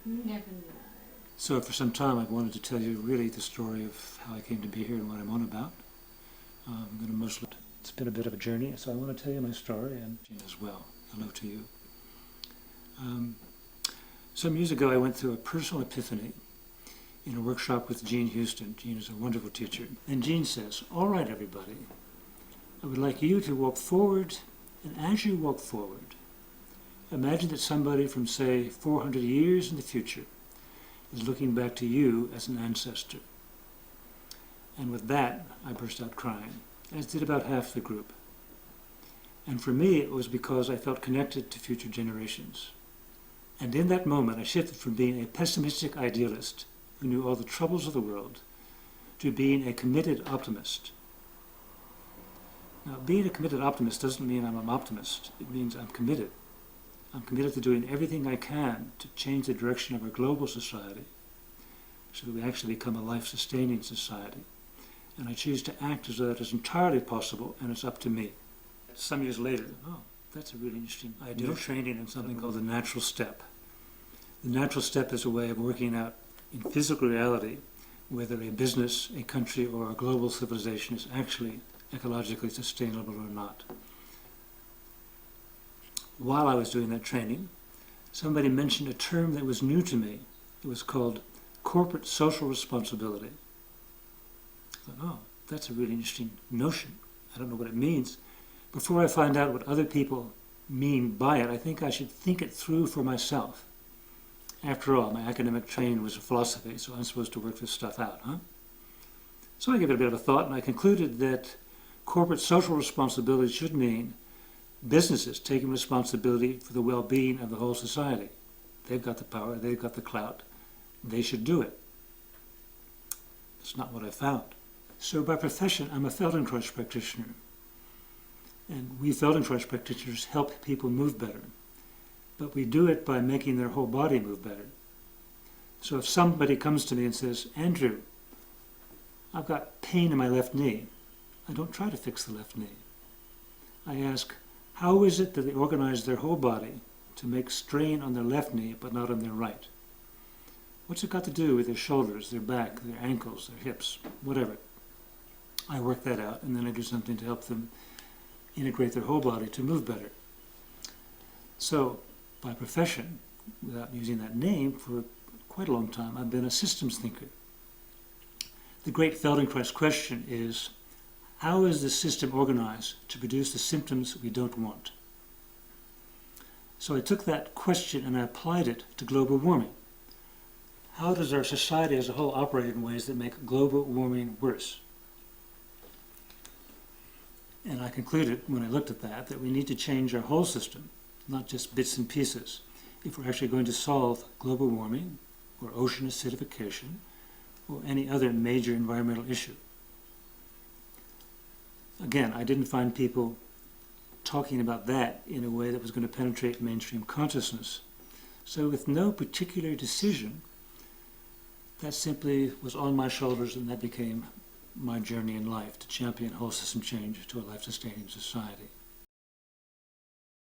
Never mind. So for some time I've wanted to tell you really the story of how I came to be here and what I'm on about. I'm going to mostly, it's been a bit of a journey, so I want to tell you my story and as well. Hello to you. Some years ago I went through a personal epiphany in a workshop with Jean Houston. Jean is a wonderful teacher. And Jean says, all right everybody, I would like you to walk forward, and as you walk forward, imagine that somebody from, say, 400 years in the future is looking back to you as an ancestor. And with that, I burst out crying, as did about half the group. And for me, it was because I felt connected to future generations. And in that moment, I shifted from being a pessimistic idealist who knew all the troubles of the world to being a committed optimist. Now, being a committed optimist doesn't mean I'm an optimist. It means I'm committed. I'm committed to doing everything I can to change the direction of our global society so that we actually become a life-sustaining society. And I choose to act as though that is entirely possible and it's up to me. Some years later, oh, that's a really interesting idea. I'm training in something called the natural step. The natural step is a way of working out in physical reality whether a business, a country, or a global civilization is actually ecologically sustainable or not. While I was doing that training, somebody mentioned a term that was new to me. It was called corporate social responsibility. I thought, oh, that's a really interesting notion. I don't know what it means. Before I find out what other people mean by it, I think I should think it through for myself. After all, my academic training was in philosophy, so I'm supposed to work this stuff out, huh? So I gave it a bit of a thought, and I concluded that corporate social responsibility should mean businesses taking responsibility for the well-being of the whole society. They've got the power, they've got the clout, they should do it. That's not what I found. So by profession, I'm a Feldenkrais practitioner. And we Feldenkrais practitioners help people move better. But we do it by making their whole body move better. So if somebody comes to me and says, Andrew, I've got pain in my left knee, I don't try to fix the left knee. I ask, how is it that they organize their whole body to make strain on their left knee but not on their right? What's it got to do with their shoulders, their back, their ankles, their hips, whatever? I work that out, and then I do something to help them integrate their whole body to move better. So, by profession, without using that name, for quite a long time, I've been a systems thinker. The great Feldenkrais question is, how is the system organized to produce the symptoms we don't want? So I took that question and I applied it to global warming. How does our society as a whole operate in ways that make global warming worse? And I concluded, when I looked at that we need to change our whole system, not just bits and pieces, if we're actually going to solve global warming, or ocean acidification, or any other major environmental issue. Again, I didn't find people talking about that in a way that was going to penetrate mainstream consciousness. So with no particular decision, that simply was on my shoulders, and that became my journey in life, to champion whole system change to a life-sustaining society.